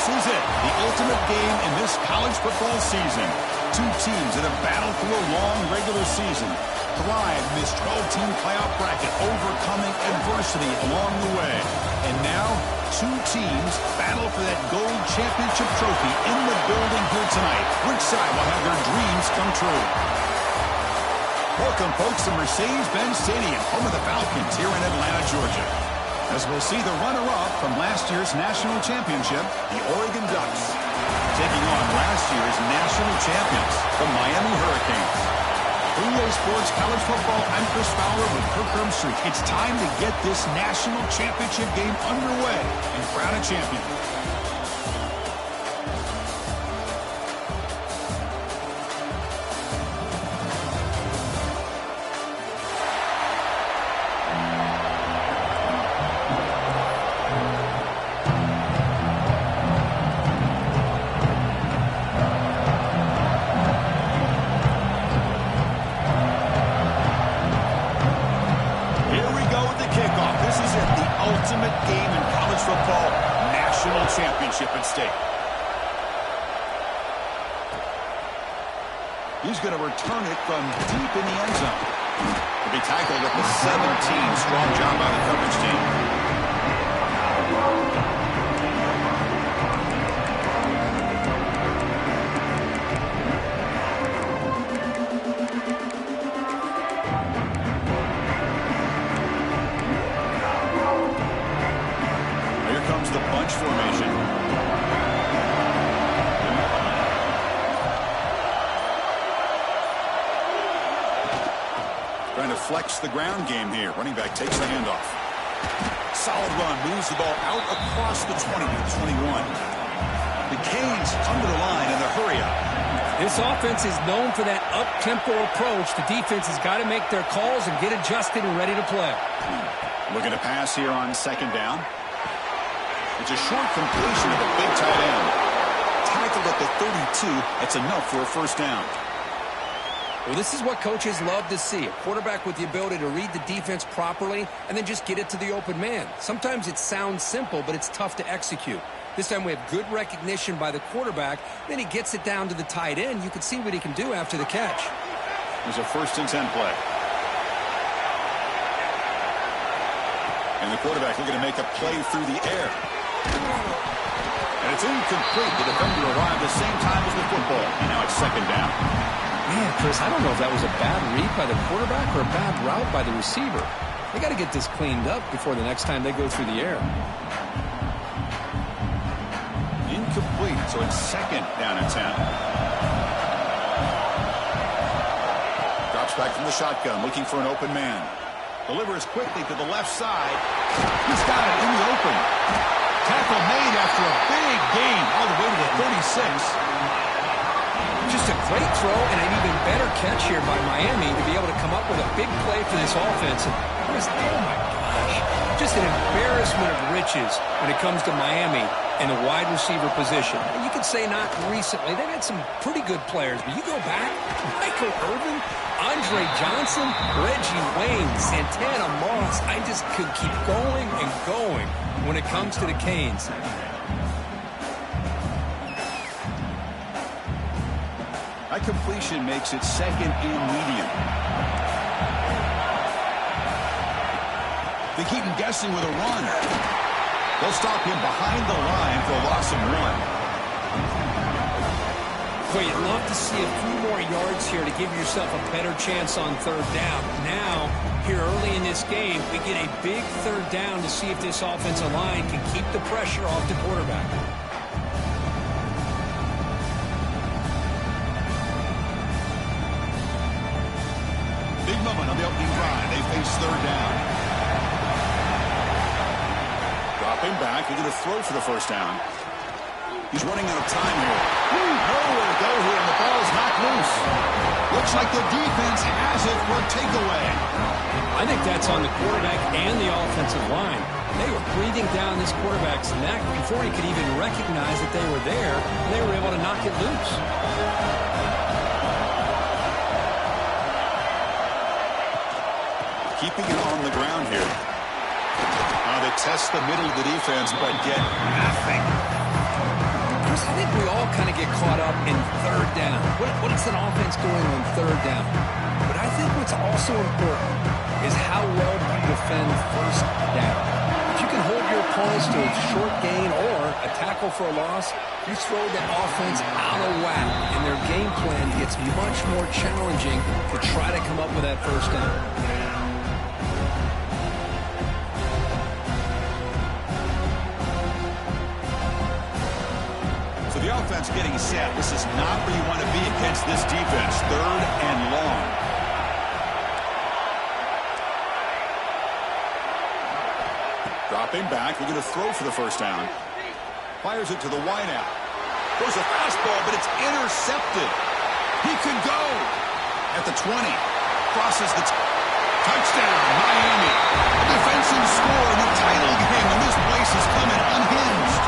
This is it, the ultimate game in this college football season. Two teams that have battled through a long regular season, thrived in this 12-team playoff bracket, overcoming adversity along the way. And now, two teams battle for that gold championship trophy in the building here tonight. Which side will have their dreams come true? Welcome, folks, to Mercedes-Benz Stadium, home of the Falcons here in Atlanta, Georgia. As we'll see the runner-up from last year's national championship, the Oregon Ducks, taking on last year's national champions, the Miami Hurricanes. For EA Sports College Football, I'm Chris Fowler with Kirk Herbstreit. It's time to get this national championship game underway and crown a champion. At stake. He's going to return it from deep in the end zone. To be tackled at the 17. Strong job by the coverage team. Here comes the bunch formation. Trying to flex the ground game here. Running back takes the handoff. Solid run. Moves the ball out across the 20 to the 21. The Canes come to the line in the hurry up. This offense is known for that up-tempo approach. The defense has got to make their calls and get adjusted and ready to play. Looking to pass here on second down. It's a short completion of a big tight end. Tackled at the 32. That's enough for a first down. Well, this is what coaches love to see. A quarterback with the ability to read the defense properly and then just get it to the open man. Sometimes it sounds simple, but it's tough to execute. This time we have good recognition by the quarterback. Then he gets it down to the tight end. You can see what he can do after the catch. There's a 1st and 10 play. And the quarterback looking to make a play through the air. And it's incomplete. The defender arrived the same time as the football. And now it's second down. Man, Chris, I don't know if that was a bad read by the quarterback or a bad route by the receiver. They got to get this cleaned up before the next time they go through the air. Incomplete, so it's second down and 10. Drops back from the shotgun, looking for an open man. Delivers quickly to the left side. He's got it in the open. Tackle made after a big gain all the way to the 36. Just a great throw and an even better catch here by Miami to be able to come up with a big play for this offense. And just, oh my gosh, just an embarrassment of riches when it comes to Miami and the wide receiver position. And you could say not recently. They've had some pretty good players, but you go back, Michael Irvin, Andre Johnson, Reggie Wayne, Santana Moss. I just could keep going and going when it comes to the Canes. That completion makes it second and medium. They keep him guessing with a run. They'll stop him behind the line for a loss of 1. Well, you'd love to see a few more yards here to give yourself a better chance on third down. Now, here early in this game, we get a big third down to see if this offensive line can keep the pressure off the quarterback. Big moment on the opening drive. They face third down. Dropping back. They're going to throw for the first down. He's running out of time here. Nowhere to go here, and the ball's knocked loose. Looks like the defense has it for a takeaway. I think that's on the quarterback and the offensive line. They were breathing down this quarterback's neck before he could even recognize that they were there, and they were able to knock it loose. Keeping it on the ground here. Now they test the middle of the defense, but get nothing. I think we all kind of get caught up in third down. What is an offense doing on third down? But I think what's also important is how well you defend first down. If you can hold your opponents to a short gain or a tackle for a loss, you throw the offense out of whack, and their game plan gets much more challenging to try to come up with that first down. So the offense getting set. This is not where you want to be against this defense. Third and long. Dropping back, looking to throw for the first down. Fires it to the wideout. Throws a fastball, but it's intercepted. He could go at the 20. Crosses the touchdown, Miami. A defensive score in the title game, and this place is coming unhinged.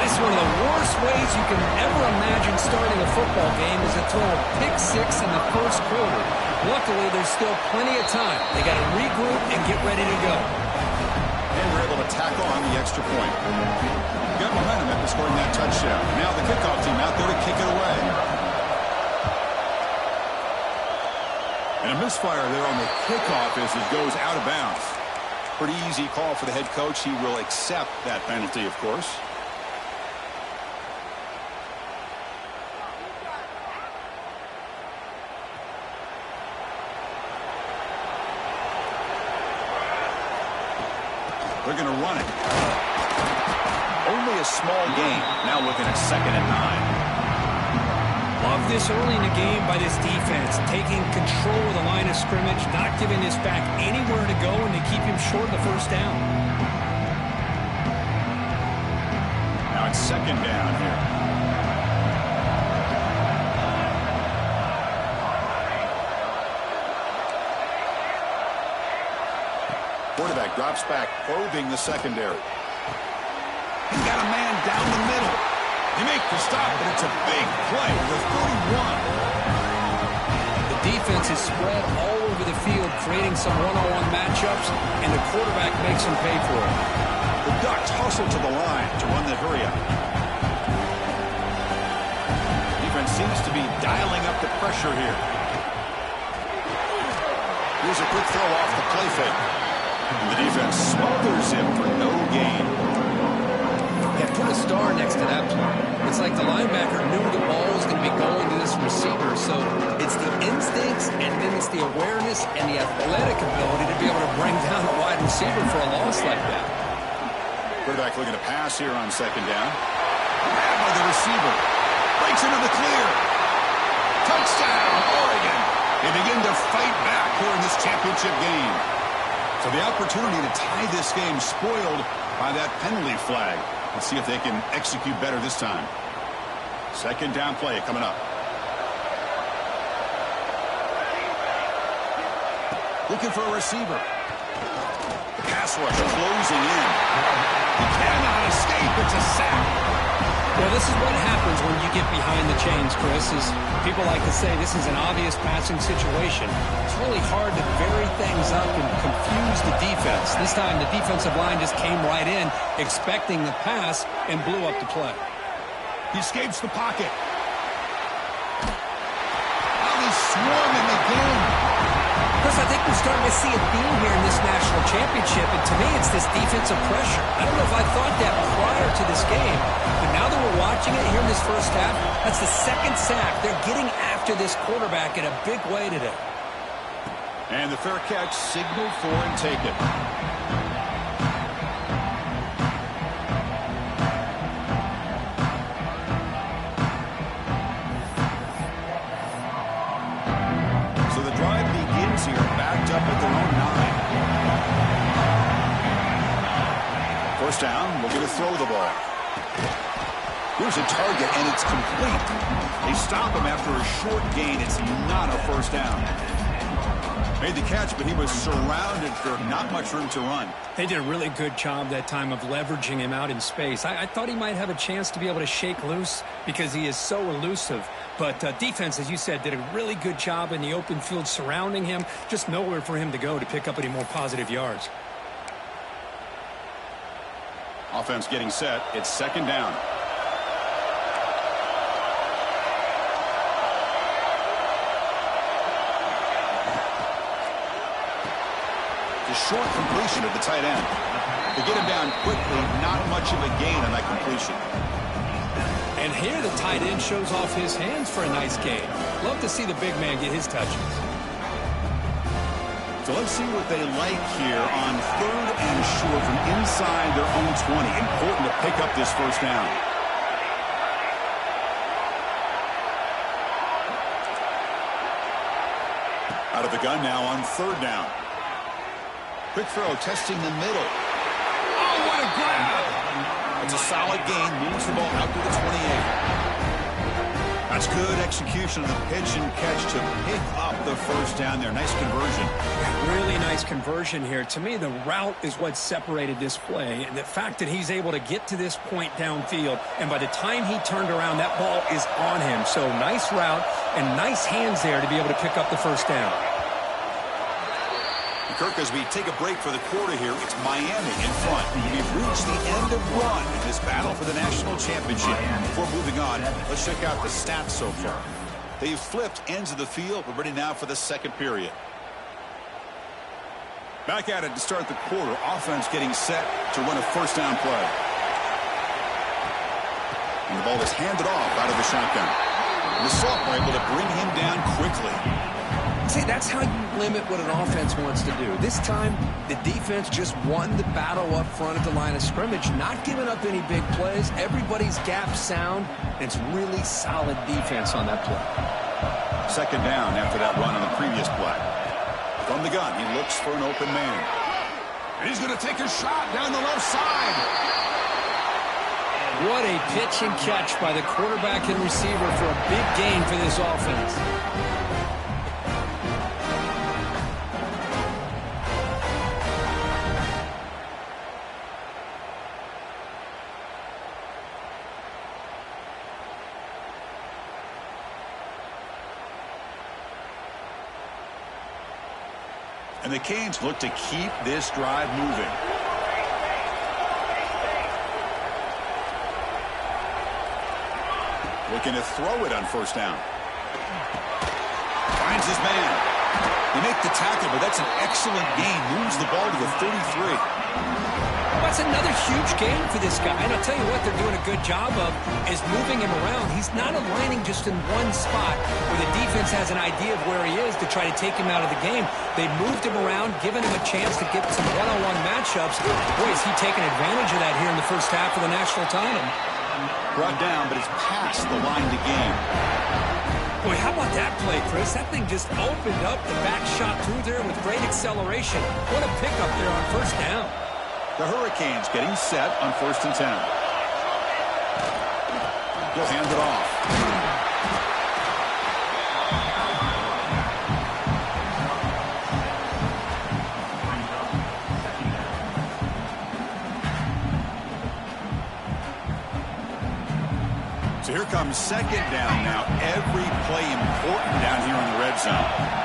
It's one of the worst ways you can ever imagine starting a football game is to throw a pick six in the first quarter. Luckily, there's still plenty of time. They got to regroup and get ready to go. And we're able to tack on the extra point. Got momentum after scoring that touchdown. Now the kickoff team out there to kick it away. And a misfire there on the kickoff as it goes out of bounds. Pretty easy call for the head coach. He will accept that penalty, of course. They're going to run it. Only a small gain. Now looking at 2nd and 9. Love this early in the game by this defense. Taking control of the line of scrimmage, not giving this back anywhere to go, and to keep him short of the first down. Now it's 2nd down here. Quarterback drops back, probing the secondary. He got a man down the middle. He makes the stop, but it's a big play for 31. The defense is spread all over the field, creating some one-on-one matchups, and the quarterback makes them pay for it. The Ducks hustle to the line to run the hurry-up. Defense seems to be dialing up the pressure here. Here's a quick throw off the play fake. The defense smothers him for no gain. Yeah, put a star next to that play. It's like the linebacker knew the ball was going to be going to this receiver, so it's the instincts, and then it's the awareness and the athletic ability to be able to bring down a wide receiver for a loss like that. Quarterback looking to pass here on 2nd down. Grabbed by the receiver. Breaks into the clear. Touchdown, Oregon. They begin to fight back here in this championship game. So the opportunity to tie this game spoiled by that penalty flag. Let's see if they can execute better this time. 2nd down play coming up. Looking for a receiver. The pass rush closing in. He cannot escape. It's a sack. Well, this is what happens when you get behind the chains, Chris. Is people like to say this is an obvious passing situation. It's really hard to vary things up and confuse the defense. This time, the defensive line just came right in, expecting the pass, and blew up the play. He escapes the pocket. Now he's swarming again. Chris, I think we're starting to see a theme here in this national championship, and to me, it's this defensive pressure. I don't know if I thought that prior to this game, but now that we're watching it here in this first half, that's the 2nd sack. They're getting after this quarterback in a big way today. And the fair catch signaled for and taken. So the drive begins here, backed up at their own 9. First down, looking to throw the ball. Here's a target, and it's complete. They stop him after a short gain. It's not a first down. Made the catch, but he was surrounded for not much room to run. They did a really good job that time of leveraging him out in space. I thought he might have a chance to be able to shake loose because he is so elusive. But defense, as you said, did a really good job in the open field surrounding him. Just nowhere for him to go to pick up any more positive yards. Offense getting set. It's 2nd down. The short completion of the tight end. To get him down quickly, not much of a gain on that completion. And here the tight end shows off his hands for a nice gain. Love to see the big man get his touches. So let's see what they like here on 3rd and short from inside their own 20. Important to pick up this first down. Out of the gun now on 3rd down. Quick throw testing the middle. Oh, what a grab! It's a solid gain. Moves the ball out to the 28. That's good execution of the pitch and catch to pick up the first down there. Nice conversion. Really nice conversion here. To me, the route is what separated this play. And the fact that he's able to get to this point downfield, and by the time he turned around, that ball is on him. So nice route and nice hands there to be able to pick up the first down. Kirk, as we take a break for the quarter here, it's Miami in front. We've reached the end of one in this battle for the national championship. Before moving on, let's check out the stats so far. They've flipped ends of the field. We're ready now for the second period. Back at it to start the quarter. Offense getting set to run a first down play. And the ball is handed off out of the shotgun. And the Saltburn able to bring him down quickly. See, that's how you limit what an offense wants to do. This time, the defense just won the battle up front at the line of scrimmage, not giving up any big plays. Everybody's gap sound, and it's really solid defense on that play. Second down after that run on the previous play. From the gun, he looks for an open man. And he's going to take a shot down the left side. What a pitch and catch by the quarterback and receiver for a big gain for this offense. And the Canes look to keep this drive moving. Looking to throw it on first down. Finds his man. They make the tackle, but that's an excellent gain. Moves the ball to the 33. That's another huge gain for this guy. And I'll tell you what they're doing a good job of is moving him around. He's not aligning just in one spot where the defense has an idea of where he is to try to take him out of the game. They moved him around, giving him a chance to get some one-on-one matchups. Boy, is he taking advantage of that here in the first half of the national title. Brought down, but it's past the line to gain. Boy, how about that play, Chris? That thing just opened up the back shot through there with great acceleration. What a pickup there on first down. The Hurricanes getting set on 1st and 10. He'll hand it off. So here comes second down now. Every play important down here in the red zone.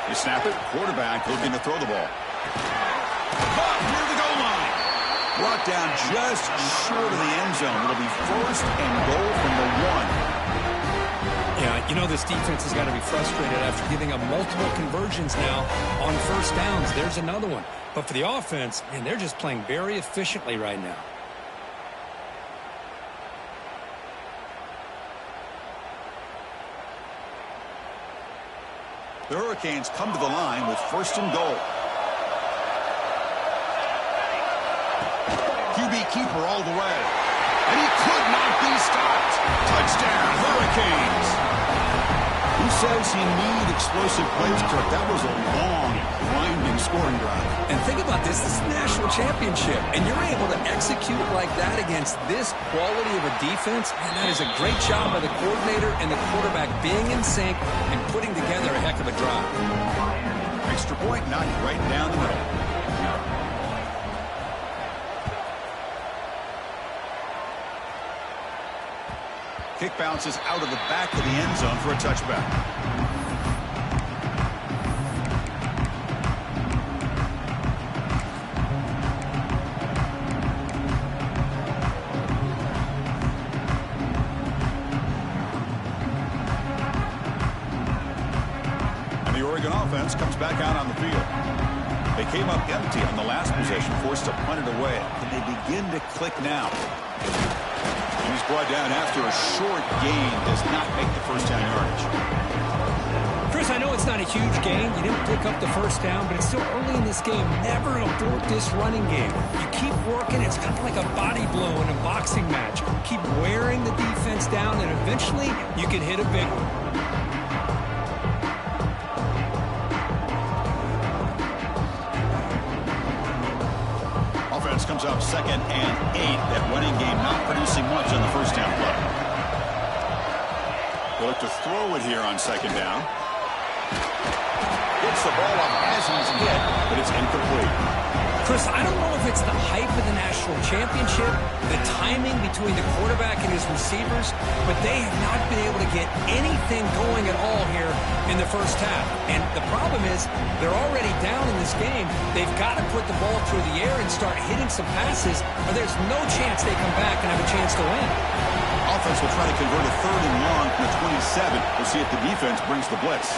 You snap it, quarterback looking to throw the ball. Caught near the goal line. Brought down just short of the end zone. It'll be 1st and goal from the 1. Yeah, you know this defense has got to be frustrated after giving up multiple conversions now on first downs. There's another one. But for the offense, man, they're just playing very efficiently right now. The Hurricanes come to the line with 1st and goal. QB keeper all the way. And he could not be stopped. Touchdown, Hurricanes. Who says you need explosive plays, Kirk? That was a long, winding scoring drive. And think about this. This is the national championship. And you're able to execute like that against this quality of a defense. And that is a great job by the coordinator and the quarterback being in sync and putting together a heck of a drive. Extra point knocked right down the middle. Kick bounces out of the back of the end zone for a touchback. offense comes back out on the field. They came up empty on the last possession, forced to punt it away. And they begin to click now. And he's brought down after a short gain. Does not make the first down yardage. Chris, I know it's not a huge gain. You didn't pick up the first down, but it's still early in this game. Never abort this running game. You keep working. It's kind of like a body blow in a boxing match. Keep wearing the defense down, and eventually you can hit a big one. Offense comes up 2nd and 8. That running game not producing much on the first down play. They'll look to throw it here on 2nd down. Gets the ball up as he's hit, but it's incomplete. Chris, I don't know if it's the hype of the national championship, the timing between the quarterback and his receivers, but they have not been able to get anything going at all here in the first half. And the problem is they're already down in this game. They've got to put the ball through the air and start hitting some passes, or there's no chance they come back and have a chance to win. Offense will try to convert a 3rd and long from the 27. We'll see if the defense brings the blitz.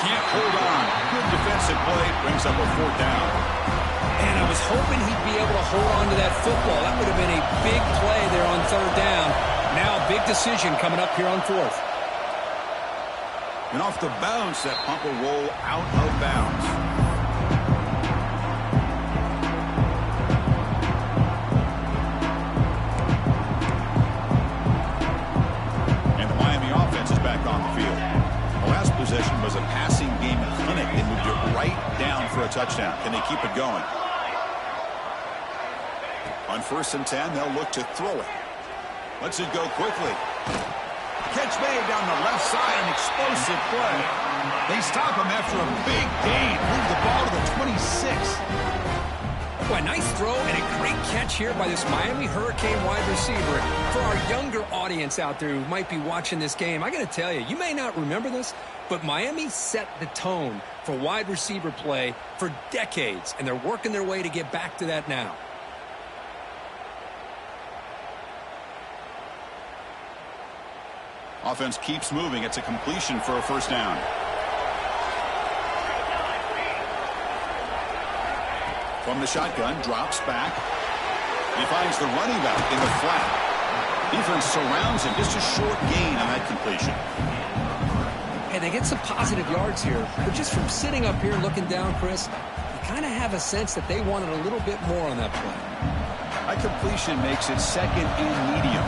Can't hold on. Good defensive play. Brings up a 4th down. And I was hoping he'd be able to hold on to that football. That would have been a big play there on 3rd down. Now a big decision coming up here on 4th. And off the bounce, that punt will roll out of bounds. And the Miami offense is back on the field. The last possession was a passing game clinic. They moved it right down for a touchdown. Can they keep it going? On 1st and 10, they'll look to throw it. Lets it go quickly. Catch made down the left side, an explosive play. They stop him after a big gain. Move the ball to the 26. Boy, nice throw and a great catch here by this Miami Hurricane wide receiver. For our younger audience out there who might be watching this game, I got to tell you, you may not remember this, but Miami set the tone for wide receiver play for decades, and they're working their way to get back to that now. Offense keeps moving. It's a completion for a 1st down. From the shotgun, drops back. He finds the running back in the flat. Defense surrounds him. Just a short gain on that completion. Hey, they get some positive yards here, but just from sitting up here looking down, Chris, you kind of have a sense that they wanted a little bit more on that play. That completion makes it 2nd and medium.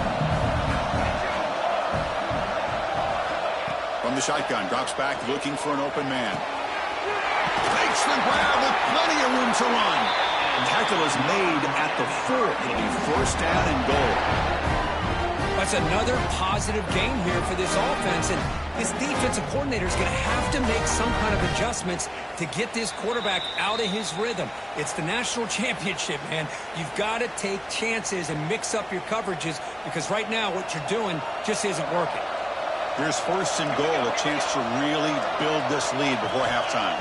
From the shotgun, drops back looking for an open man. Takes the grab with plenty of room to run. Tackle is made at the 4. It'll be 1st down and goal. That's another positive gain here for this offense, and this defensive coordinator is going to have to make some kind of adjustments to get this quarterback out of his rhythm. It's the national championship, man. You've got to take chances and mix up your coverages, because right now what you're doing just isn't working. Here's 1st and goal, a chance to really build this lead before halftime.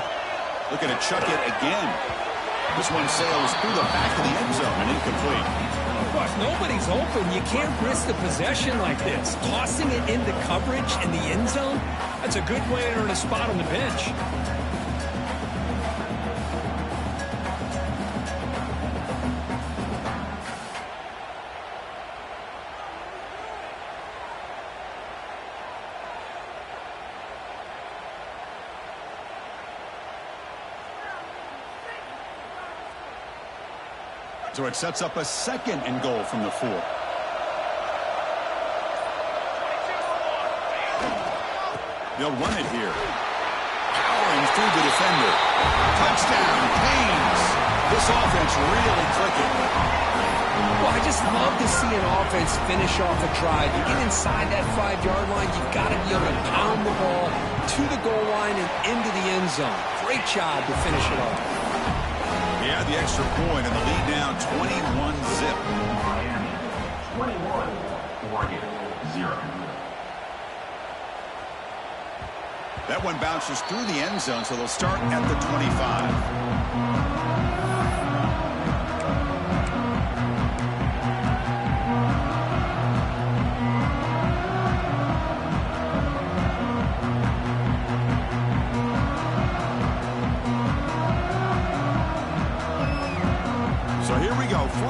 Looking to chuck it again. This one sails through the back of the end zone and incomplete. If nobody's open, you can't risk the possession like this. Tossing it into coverage in the end zone, that's a good way to earn a spot on the bench. So it sets up a 2nd and goal from the 4. They'll run it here. Powering through the defender. Touchdown, Haynes. This offense really clicking. Well, I just love to see an offense finish off a drive. You get inside that 5-yard line, you've got to be able to pound the ball to the goal line and into the end zone. Great job to finish it off. Yeah, the extra point and the lead now 21-zip. Miami 21, Oregon 0. That one bounces through the end zone, so they'll start at the 25.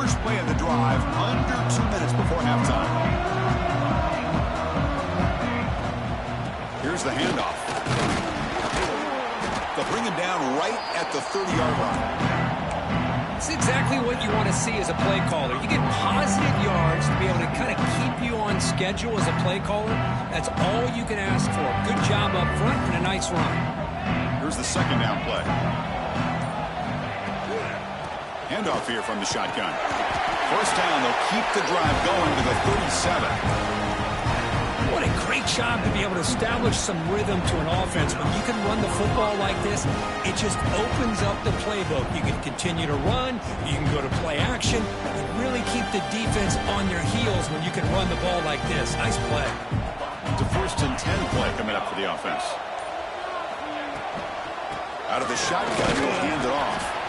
first play of the drive, under 2 minutes before halftime. Here's the handoff. They'll bring him down right at the 30-yard line. It's exactly what you want to see as a play caller. You get positive yards to be able to kind of keep you on schedule as a play caller. That's all you can ask for. Good job up front and a nice run. Here's the second down play. Handoff here from the shotgun. First down, they'll keep the drive going to the 37. What a great job to be able to establish some rhythm to an offense. When you can run the football like this, it just opens up the playbook. You can continue to run. You can go to play action. You really keep the defense on your heels when you can run the ball like this. Nice play. It's a 1st and 10 play coming up for the offense. Out of the shotgun, he'll hand it off.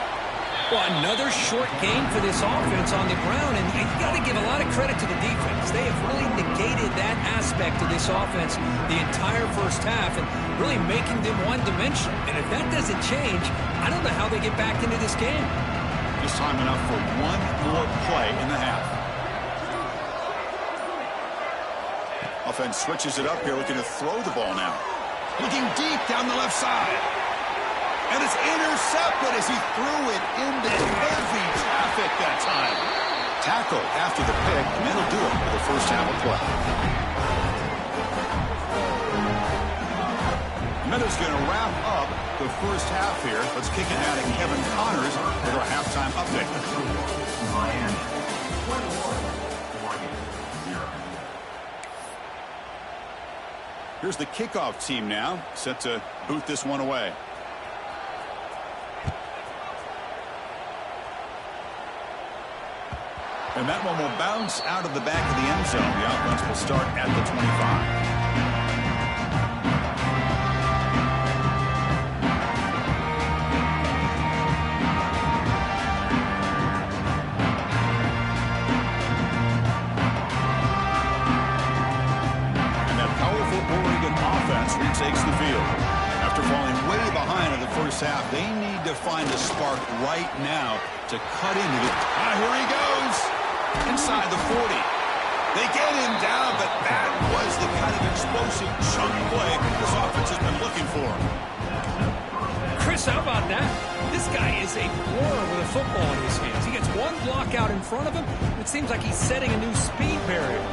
Well, another short gain for this offense on the ground, and you got to give a lot of credit to the defense. They have really negated that aspect of this offense the entire first half and really making them one-dimensional. And if that doesn't change, I don't know how they get back into this game. Just time enough for one more play in the half. Offense switches it up here, looking to throw the ball now. Looking deep down the left side. And it's intercepted as he threw it into heavy traffic that time. Tackle after the pick, and that'll do it for the first half of play. And that is going to wrap up the first half here. Let's kick it out of Kevin Connors with our halftime update. Miami, 21, Oregon, 0. Here's the kickoff team now, set to boot this one away. And that one will bounce out of the back of the end zone. The offense will start at the 25. And that powerful Oregon offense retakes the field. After falling way behind in the first half, they need to find a spark right now to cut into the... here he goes! Inside the 40. They get him down, but that was the kind of explosive chunk play this offense has been looking for. Chris, how about that? This guy is a blur with a football in his hands. He gets one block out in front of him. It seems like he's setting a new speed barrier.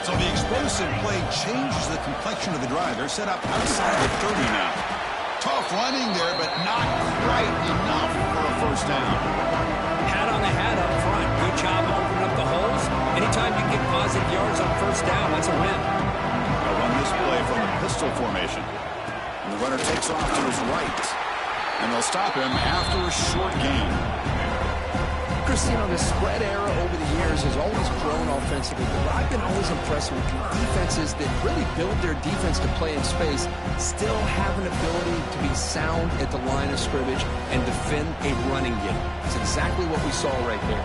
So the explosive play changes the complexion of the drive. They're set up outside the 30 now. Tough running there, but not quite enough for a first down. Hat on the hat up front. Good job opening up the holes. Anytime you get positive yards on first down, that's a win. They'll run this play from the pistol formation. And the runner takes off to his right. And they'll stop him after a short gain. Chris, you know, the spread era over the years has always grown offensively, but I've been always impressed with defenses that really build their defense to play in space, still have an ability to be sound at the line of scrimmage and defend a running game. It's exactly what we saw right there.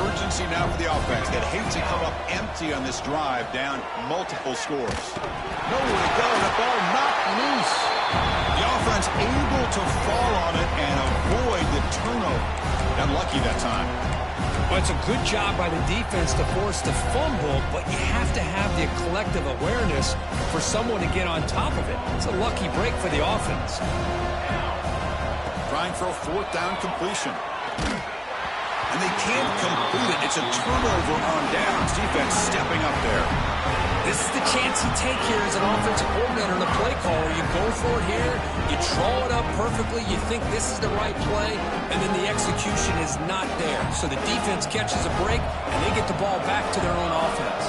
Urgency now for the offense. They'd hate to come up empty on this drive, down multiple scores. Nowhere to go, the ball knocked loose. The offense able to fall on it and avoid the turnover. Unlucky that time. Well, it's a good job by the defense to force the fumble, but you have to have the collective awareness for someone to get on top of it. It's a lucky break for the offense. Trying for a 4th down completion. And they can't complete it. It's a turnover on downs. Defense stepping up there. This is the chance you take here as an offensive coordinator and a play caller. You go for it here, you draw it up perfectly, you think this is the right play, and then the execution is not there. So the defense catches a break, and they get the ball back to their own offense.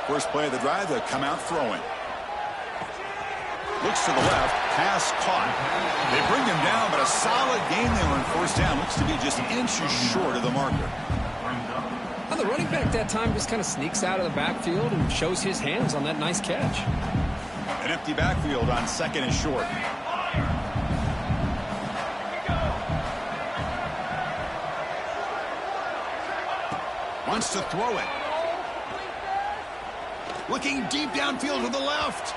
First play of the drive, they come out throwing. Looks to the left, pass caught. They bring him down, but a solid game there on first down. Looks to be just inches short of the marker. Well, the running back that time just kind of sneaks out of the backfield and shows his hands on that nice catch. An empty backfield on 2nd and short. Wants to throw it. Looking deep downfield to the left.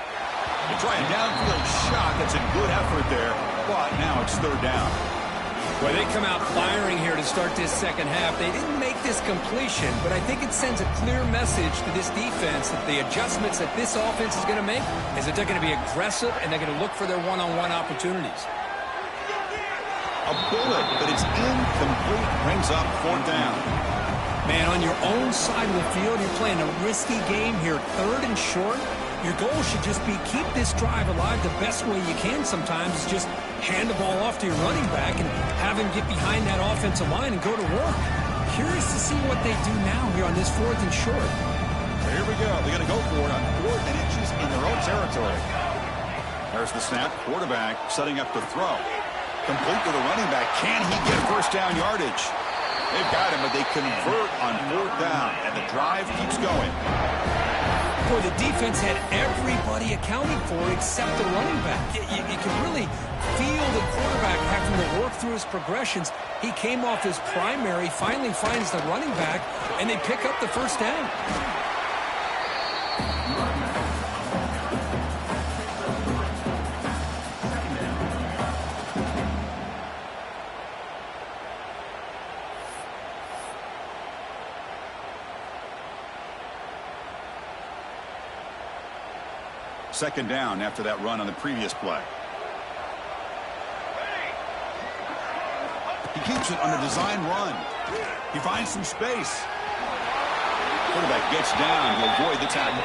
They try a downfield shot. That's a good effort there. But now it's 3rd down. Well, they come out firing here to start this second half. They didn't make this completion, but I think it sends a clear message to this defense that the adjustments that this offense is going to make is that they're going to be aggressive and they're going to look for their one-on-one opportunities. A bullet, but it's incomplete. Brings up fourth down. Man, on your own side of the field, you're playing a risky game here, third and short. Your goal should just be keep this drive alive the best way you can sometimes is just hand the ball off to your running back and have him get behind that offensive line and go to work. Curious to see what they do now here on this fourth and short. Here we go. They're going to go for it on 4th and inches in their own territory. There's the snap. Quarterback setting up to throw. Complete to the running back. Can he get first down yardage? They've got him, but they convert on 4th down, and the drive keeps going. Boy, the defense had everybody accounted for except the running back. You can really feel the quarterback having to work through his progressions. He came off his primary, finally finds the running back, and they pick up the first down. Second down after that run on the previous play. He keeps it on a design run. He finds some space. Quarterback gets down to avoid the tackle.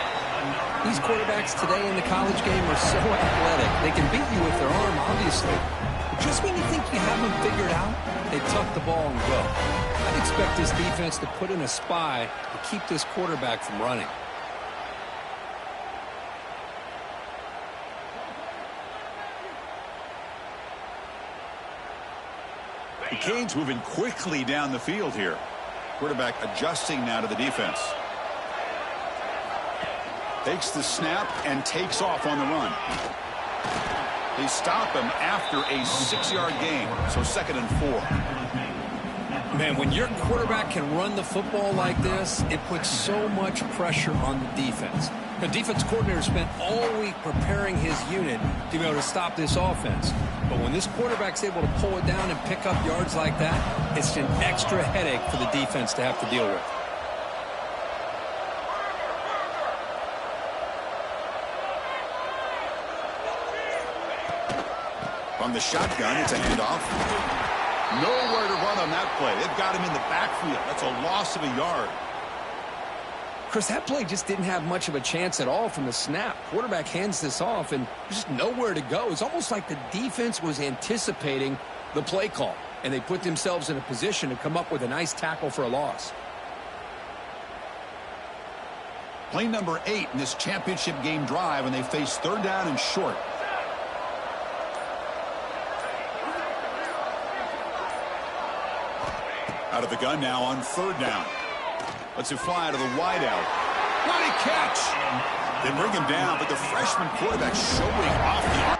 These quarterbacks today in the college game are so athletic. They can beat you with their arm, obviously. But just when you think you have them figured out, they tuck the ball and go. I'd expect this defense to put in a spy to keep this quarterback from running. The Canes moving quickly down the field here. Quarterback adjusting now to the defense. Takes the snap and takes off on the run. They stop him after a 6-yard gain, so 2nd and 4. Man, when your quarterback can run the football like this, it puts so much pressure on the defense. The defense coordinator spent all week preparing his unit to be able to stop this offense. But when this quarterback's able to pull it down and pick up yards like that, it's an extra headache for the defense to have to deal with. From the shotgun, it's a handoff. Nowhere to run on that play. They've got him in the backfield. That's a loss of a yard. Chris, that play just didn't have much of a chance at all from the snap. Quarterback hands this off, and there's just nowhere to go. It's almost like the defense was anticipating the play call, and they put themselves in a position to come up with a nice tackle for a loss. Play number 8 in this championship game drive, and they face 3rd down and short. Out of the gun now on 3rd down. Lets it fly to the wideout. What a catch! They bring him down, but the freshman quarterback showing off the arm.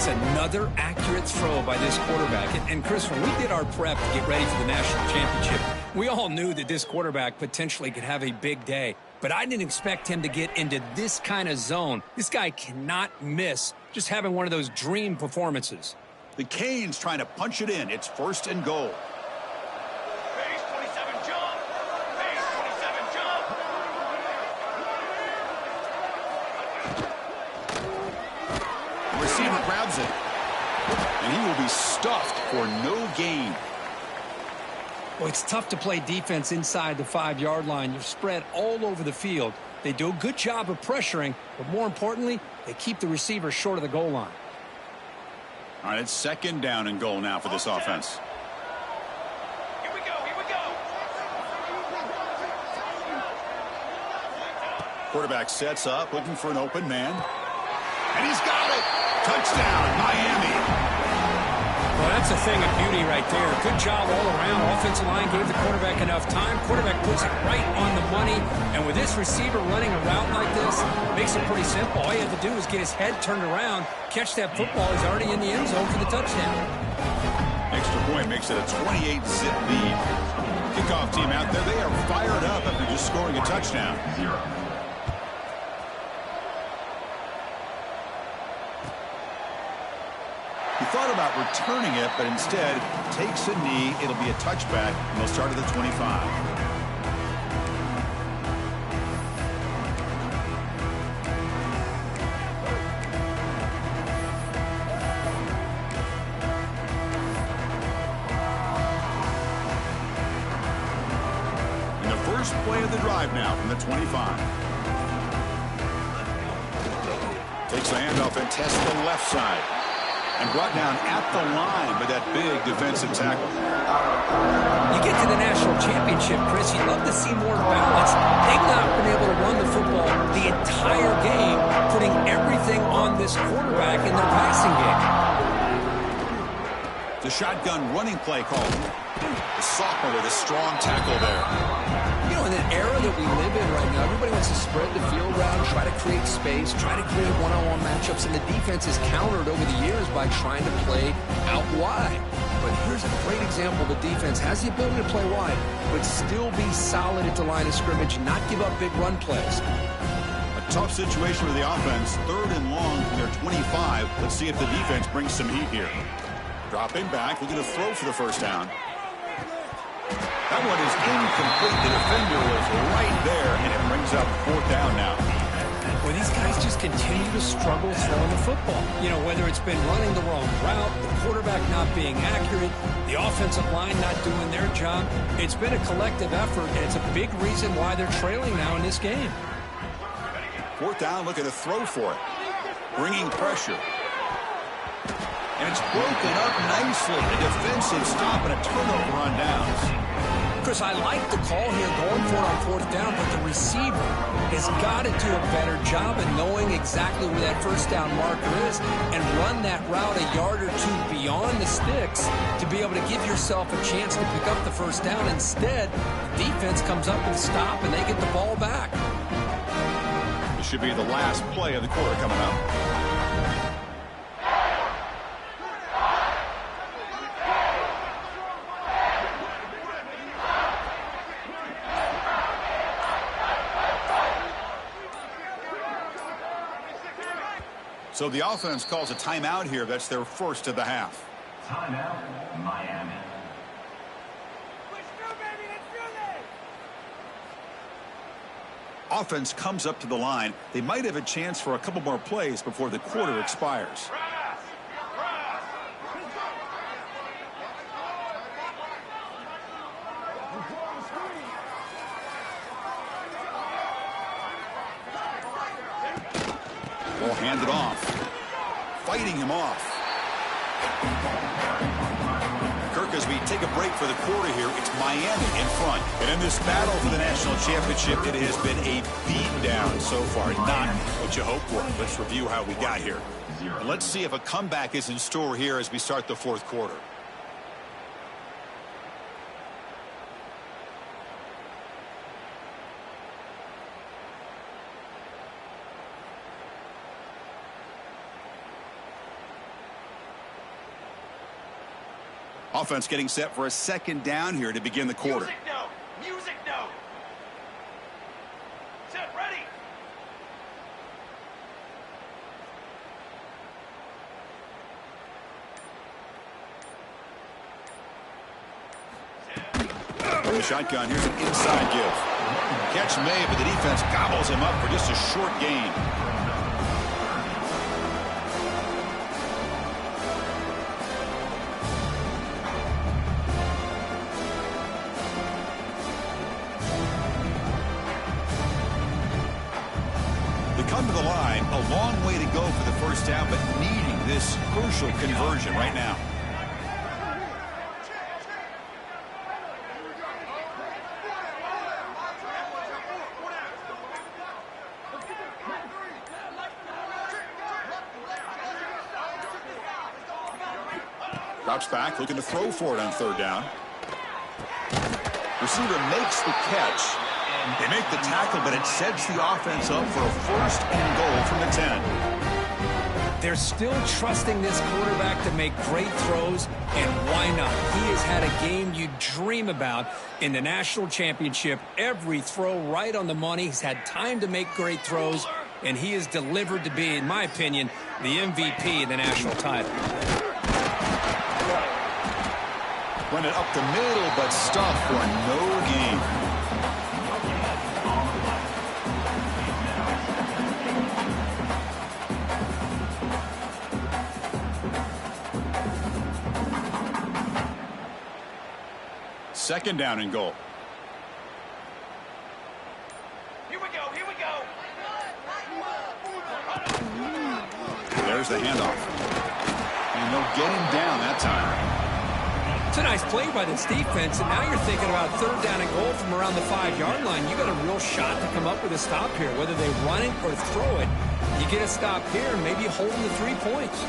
another accurate throw by this quarterback. And Chris, when we did our prep to get ready for the national championship, we all knew that this quarterback potentially could have a big day. But I didn't expect him to get into this kind of zone. This guy cannot miss just having one of those dream performances. The Canes trying to punch it in. It's 1st and goal. Phase 27 jump. Phase 27 jump. Receiver grabs it. And he will be stuffed for no gain. Well, it's tough to play defense inside the 5-yard line. You're spread all over the field. They do a good job of pressuring, but more importantly, they keep the receiver short of the goal line. All right, it's 2nd down and goal now for this offense. Here we go. Here we go. Quarterback sets up, looking for an open man. And he's got it. Touchdown, Miami. Well, that's a thing of beauty right there. Good job all around. Offensive line gave the quarterback enough time. Quarterback puts it right on the money. And with this receiver running a route like this, makes it pretty simple. All you have to do is get his head turned around, catch that football. He's already in the end zone for the touchdown. Extra point makes it a 28-zip lead. Kickoff team out there, they are fired up after just scoring a touchdown. 0. He thought about returning it, but instead takes a knee. It'll be a touchback, and they'll start at the 25. And the first play of the drive now from the 25. Takes the handoff and tests the left side. And brought down at the line by that big defensive tackle. You get to the national championship, Chris, you'd love to see more balance. They've not been able to run the football the entire game, putting everything on this quarterback in their passing game. The shotgun running play called. The sophomore with a strong tackle there. You know, in an era that we live in right now, everybody wants to spread the field around, try to create space, try to create one-on-one matchups, and the defense is countered over the years by trying to play out wide. But here's a great example. The defense has the ability to play wide, but still be solid at the line of scrimmage, not give up big run plays. A tough situation for the offense. 3rd and long from their 25. Let's see if the defense brings some heat here. Dropping back, looking to throw for the first down. That one is incomplete. The defender was right there, and it brings up 4th down now. Well, these guys just continue to struggle throwing the football. You know, whether it's been running the wrong route, the quarterback not being accurate, the offensive line not doing their job. It's been a collective effort, and it's a big reason why they're trailing now in this game. 4th down, looking to throw for it. Bringing pressure. And it's broken up nicely. A defensive stop and a turnover on downs. Chris, I like the call here going for it on 4th down, but the receiver has got to do a better job of knowing exactly where that first down marker is and run that route a yard or two beyond the sticks to be able to give yourself a chance to pick up the first down. Instead, the defense comes up with a stop and they get the ball back. This should be the last play of the quarter coming up. So the offense calls a timeout here. That's their first of the half. Timeout, Miami. Offense comes up to the line. They might have a chance for a couple more plays before the quarter expires. Ball handed off. Fighting him off. Kirk, as we take a break for the quarter here, it's Miami in front. And in this battle for the national championship, it has been a beatdown so far. Not what you hoped for. Let's review how we got here. And let's see if a comeback is in store here as we start the 4th quarter. Offense getting set for a second down here to begin the quarter. Music no. Music no. Set, ready. From the shotgun, here's an inside give. Catch made, but the defense gobbles him up for just a short gain. They come to the line, a long way to go for the first down, but needing this crucial conversion right now. Drops back, looking to throw for it on third down. Receiver makes the catch. They make the tackle, but it sets the offense up for a first and goal from the 10. They're still trusting this quarterback to make great throws, and why not? He has had a game you dream about in the national championship. Every throw right on the money. He's had time to make great throws, and he has delivered to be, in my opinion, the MVP of the national title. Run it up the middle, but stuffed for no gain. Second down and goal. Here we go. Here we go. There's the handoff. And they'll get him down that time. It's a nice play by this defense, and now you're thinking about third down and goal from around the 5-yard line. You got a real shot to come up with a stop here, whether they run it or throw it. You get a stop here, and maybe hold them to 3 points.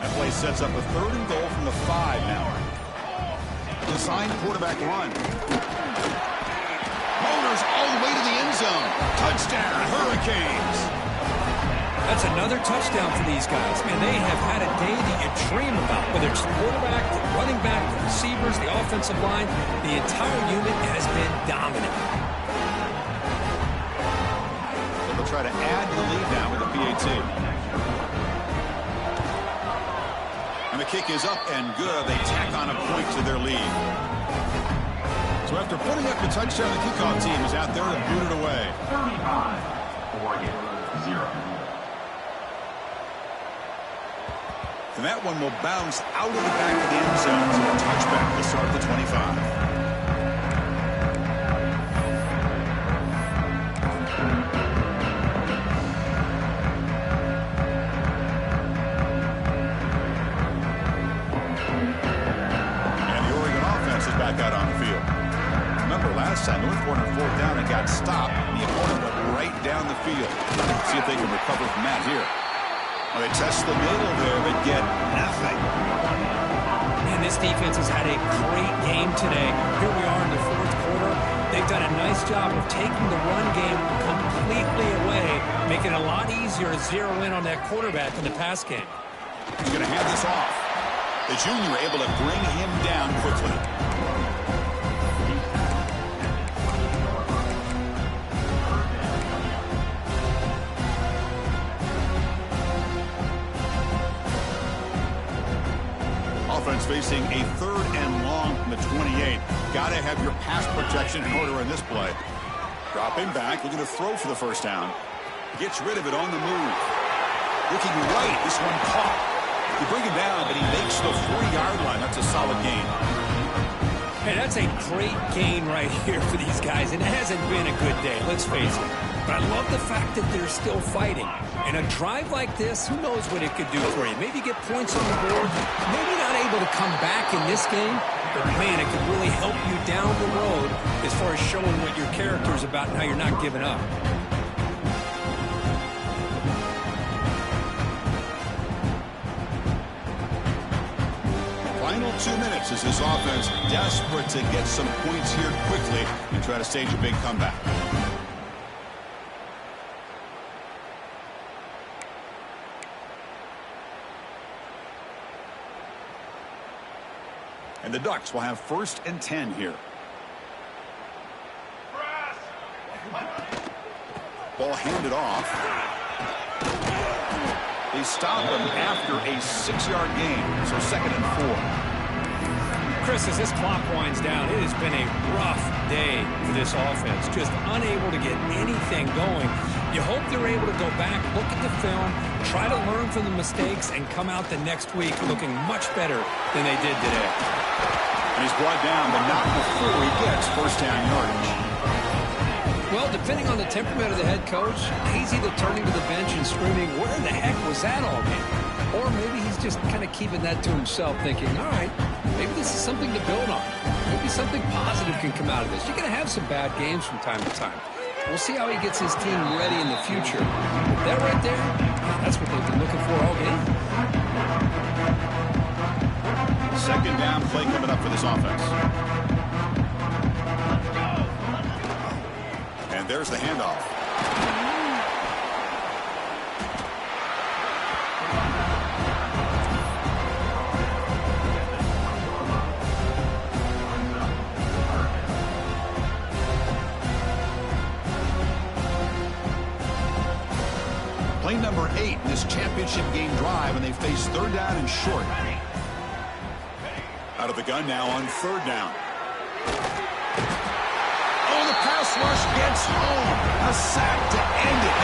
That play sets up a third and goal from the 5 now. Designed quarterback run. Motors all the way to the end zone. Touchdown, Hurricanes. That's another touchdown for these guys. Man, they have had a day that you dream about. Whether it's the quarterback, the running back, the receivers, the offensive line, the entire unit has been dominant. They'll try to add to the lead now with the PAT. And the kick is up and good. They tack on a point to their lead. So after putting up the touchdown, the kickoff team is out there to boot it away. 35. Oregon, 0. And that one will bounce out of the back of the end zone. So a touchback to start the 25. And the Oregon offense is back out on the field. Remember, last time, North Point on fourth down and got stopped. The opponent went right down the field. See if they can recover from that here. Well, they test the middle there, but get nothing. Man, this defense has had a great game today. Here we are in the 4th quarter. They've done a nice job of taking the run game completely away, making it a lot easier to zero in on that quarterback in the pass game. He's going to hand this off. The junior able to bring him down quickly. Offense facing a third and long from the 28. Got to have your pass protection in order in this play. Dropping back, looking to throw for the first down. Gets rid of it on the move. Looking right, this one caught. You bring him down, but he makes the 40-yard line. That's a solid gain. Hey, that's a great gain right here for these guys, and it hasn't been a good day, let's face it. But I love the fact that they're still fighting. And a drive like this, who knows what it could do for you. Maybe get points on the board, maybe not able to come back in this game, but man, it could really help you down the road as far as showing what your character's about and how you're not giving up. Final 2 minutes as this offense desperate to get some points here quickly and try to stage a big comeback. And the Ducks will have 1st and 10 here. Ball handed off. They stop him after a 6-yard gain, so 2nd and 4. Chris, as this clock winds down, it has been a rough day for this offense. Just unable to get anything going. You hope they're able to go back, look at the film, try to learn from the mistakes, and come out the next week looking much better than they did today. And he's brought down, but not before he gets 1st down yardage. Well, depending on the temperament of the head coach, he's either turning to the bench and screaming, where the heck was that all game? Or maybe he's just kind of keeping that to himself, thinking, all right, maybe this is something to build on. Maybe something positive can come out of this. You're going to have some bad games from time to time. We'll see how he gets his team ready in the future. That right there, that's what they've been looking for all game. 2nd down play coming up for this offense. And there's the handoff. Play number 8 in this championship game drive, and they face 3rd down and short. Out of the gun now on 3rd down. Oh, the pass rush gets home. A sack to end it.